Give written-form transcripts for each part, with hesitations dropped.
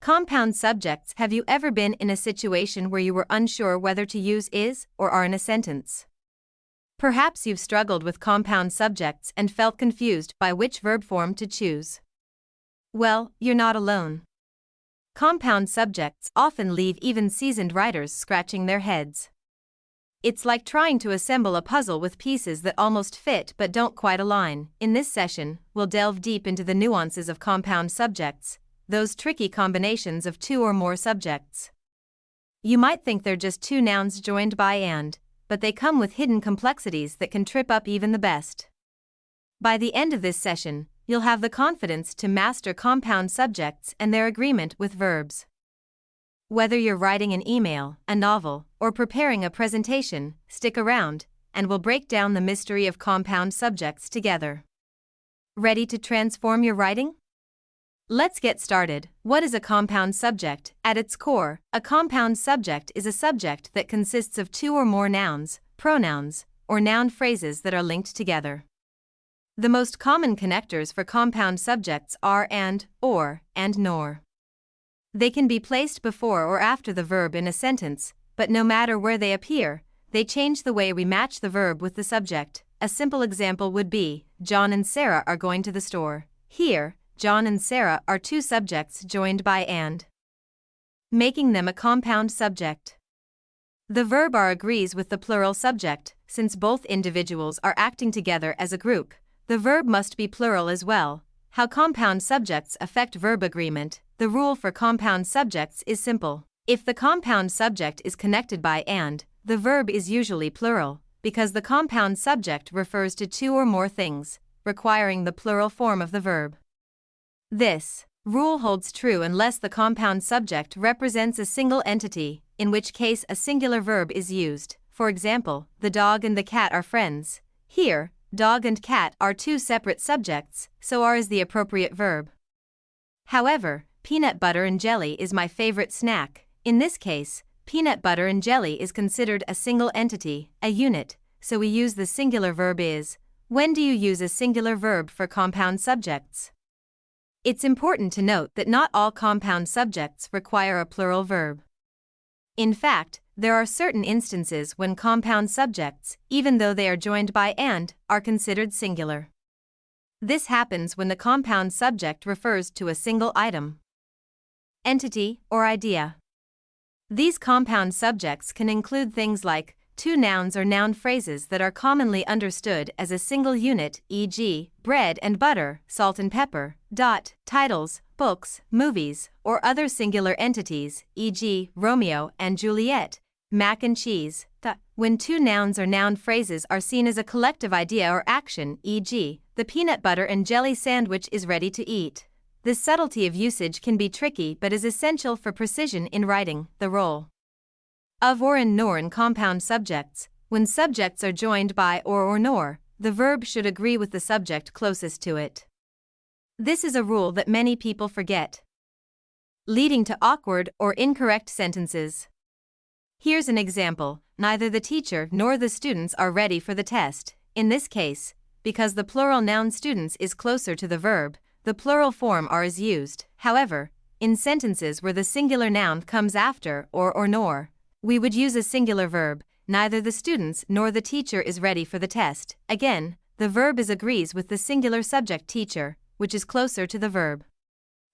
Compound subjects. Have you ever been in a situation where you were unsure whether to use is or are in a sentence? Perhaps you've struggled with compound subjects and felt confused by which verb form to choose. Well, you're not alone. Compound subjects often leave even seasoned writers scratching their heads. It's like trying to assemble a puzzle with pieces that almost fit but don't quite align. In this session, we'll delve deep into the nuances of compound subjects, those tricky combinations of two or more subjects. You might think they're just two nouns joined by and, but they come with hidden complexities that can trip up even the best. By the end of this session, you'll have the confidence to master compound subjects and their agreement with verbs. Whether you're writing an email, a novel, or preparing a presentation, stick around, and we'll break down the mystery of compound subjects together. Ready to transform your writing? Let's get started. What is a compound subject? At its core, a compound subject is a subject that consists of two or more nouns, pronouns, or noun phrases that are linked together. The most common connectors for compound subjects are and, or, and nor. They can be placed before or after the verb in a sentence, but no matter where they appear, they change the way we match the verb with the subject. A simple example would be, John and Sarah are going to the store. Here, John and Sarah are two subjects joined by and, making them a compound subject. The verb are agrees with the plural subject. Since both individuals are acting together as a group, the verb must be plural as well. How compound subjects affect verb agreement. The rule for compound subjects is simple. If the compound subject is connected by and, the verb is usually plural, because the compound subject refers to two or more things, requiring the plural form of the verb. This rule holds true unless the compound subject represents a single entity, in which case a singular verb is used. For example, the dog and the cat are friends. Here, dog and cat are two separate subjects, so are is the appropriate verb. However, peanut butter and jelly is my favorite snack. In this case, peanut butter and jelly is considered a single entity, a unit, so we use the singular verb is. When do you use a singular verb for compound subjects? It's important to note that not all compound subjects require a plural verb. In fact, there are certain instances when compound subjects, even though they are joined by and, are considered singular. This happens when the compound subject refers to a single item, entity, or idea. These compound subjects can include things like two nouns or noun phrases that are commonly understood as a single unit, e.g., bread and butter, salt and pepper, titles, books, movies, or other singular entities, e.g., Romeo and Juliet, mac and cheese. When two nouns or noun phrases are seen as a collective idea or action, e.g., the peanut butter and jelly sandwich is ready to eat. This subtlety of usage can be tricky but is essential for precision in writing. The role of or and nor in compound subjects. When subjects are joined by or nor, the verb should agree with the subject closest to it. This is a rule that many people forget, leading to awkward or incorrect sentences. Here's an example. Neither the teacher nor the students are ready for the test. In this case, because the plural noun students is closer to the verb, the plural form are is used. However, in sentences where the singular noun comes after or nor, we would use a singular verb. Neither the students nor the teacher is ready for the test. Again, the verb is agrees with the singular subject teacher, which is closer to the verb.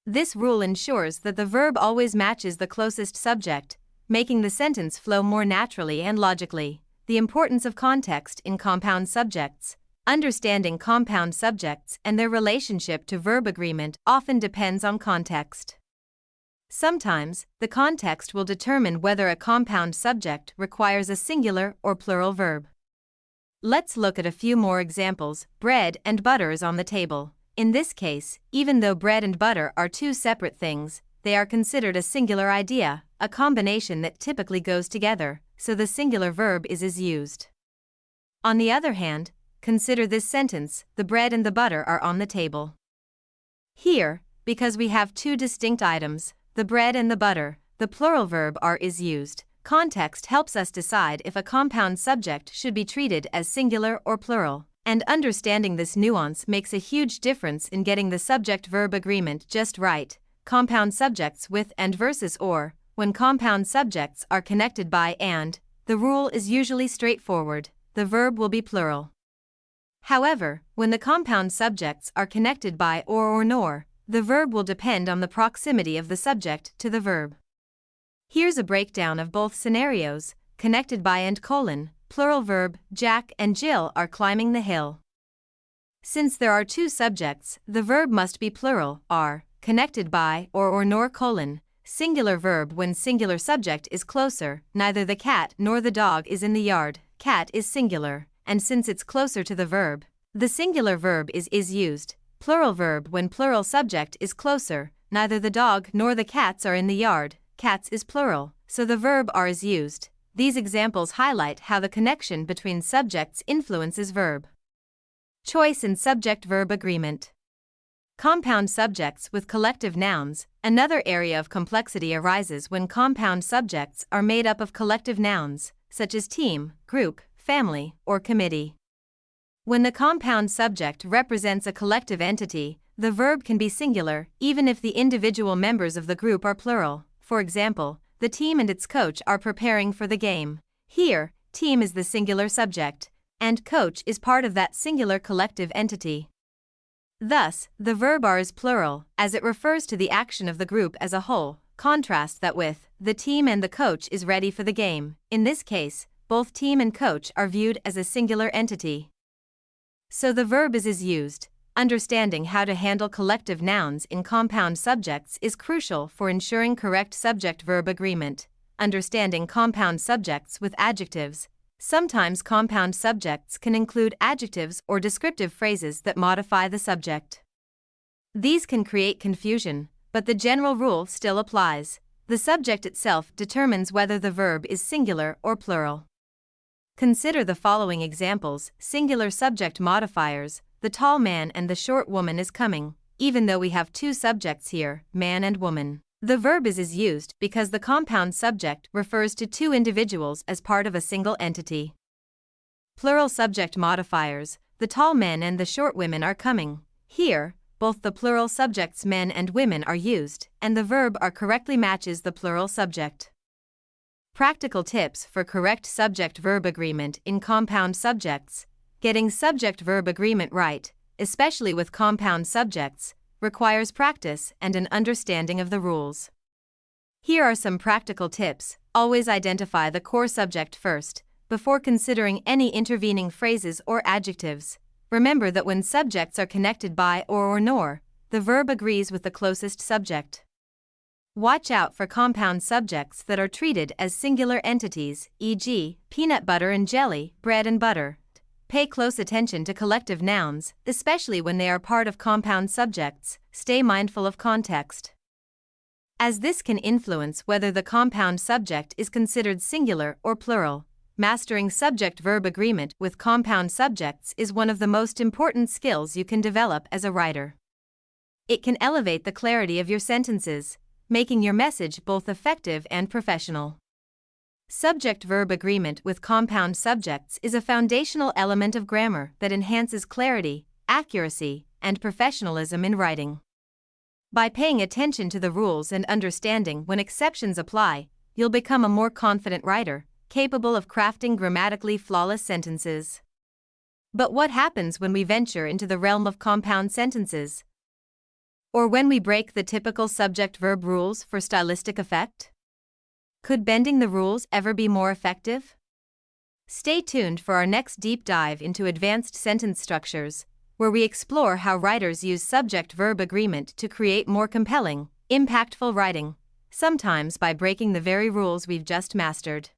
This rule ensures that the verb always matches the closest subject, making the sentence flow more naturally and logically. The importance of context in compound subjects. Understanding compound subjects and their relationship to verb agreement often depends on context. Sometimes, the context will determine whether a compound subject requires a singular or plural verb. Let's look at a few more examples. Bread and butter is on the table. In this case, even though bread and butter are two separate things, they are considered a singular idea, a combination that typically goes together, so the singular verb is used. On the other hand, consider this sentence, the bread and the butter are on the table. Here, because we have two distinct items, the bread and the butter, the plural verb are is used. Context helps us decide if a compound subject should be treated as singular or plural, and understanding this nuance makes a huge difference in getting the subject-verb agreement just right. compound subjects with and versus or. When compound subjects are connected by and, the rule is usually straightforward, the verb will be plural. However, when the compound subjects are connected by or nor, the verb will depend on the proximity of the subject to the verb. Here's a breakdown of both scenarios, connected by and colon, plural verb, Jack and Jill are climbing the hill. Since there are two subjects, the verb must be plural, are, connected by or nor colon, singular verb when singular subject is closer, neither the cat nor the dog is in the yard, cat is singular, and since it's closer to the verb, the singular verb is used, plural verb when plural subject is closer, neither the dog nor the cats are in the yard, cats is plural, so the verb are is used. These examples highlight how the connection between subjects influences verb. Choice in subject-verb agreement. Compound subjects with collective nouns. Another area of complexity arises when compound subjects are made up of collective nouns, such as team, group, family, or committee. When the compound subject represents a collective entity, the verb can be singular, even if the individual members of the group are plural. For example, the team and its coach are preparing for the game. Here, team is the singular subject, and coach is part of that singular collective entity. Thus, the verb are is plural, as it refers to the action of the group as a whole. Contrast that with, the team and the coach is ready for the game. In this case, both team and coach are viewed as a singular entity. So the verb is used. Understanding how to handle collective nouns in compound subjects is crucial for ensuring correct subject-verb agreement. Understanding compound subjects with adjectives. Sometimes compound subjects can include adjectives or descriptive phrases that modify the subject. These can create confusion, but the general rule still applies. The subject itself determines whether the verb is singular or plural. Consider the following examples. Singular subject modifiers. The tall man and the short woman is coming. Even though we have two subjects here, man and woman, the verb is used because the compound subject refers to two individuals as part of a single entity. Plural subject modifiers. The tall men and the short women are coming. Here, both the plural subjects men and women are used, and the verb are correctly matches the plural subject. Practical tips for correct subject-verb agreement in compound subjects. Getting subject-verb agreement right, especially with compound subjects, requires practice and an understanding of the rules. Here are some practical tips. Always identify the core subject first, before considering any intervening phrases or adjectives. Remember that when subjects are connected by or nor, the verb agrees with the closest subject. Watch out for compound subjects that are treated as singular entities, e.g., peanut butter and jelly, bread and butter. Pay close attention to collective nouns, especially when they are part of compound subjects. Stay mindful of context, as this can influence whether the compound subject is considered singular or plural. Mastering subject-verb agreement with compound subjects is one of the most important skills you can develop as a writer. It can elevate the clarity of your sentences, making your message both effective and professional. Subject-verb agreement with compound subjects is a foundational element of grammar that enhances clarity, accuracy, and professionalism in writing. By paying attention to the rules and understanding when exceptions apply, you'll become a more confident writer, capable of crafting grammatically flawless sentences. But what happens when we venture into the realm of compound sentences? Or when we break the typical subject-verb rules for stylistic effect? Could bending the rules ever be more effective? Stay tuned for our next deep dive into advanced sentence structures, where we explore how writers use subject-verb agreement to create more compelling, impactful writing, sometimes by breaking the very rules we've just mastered.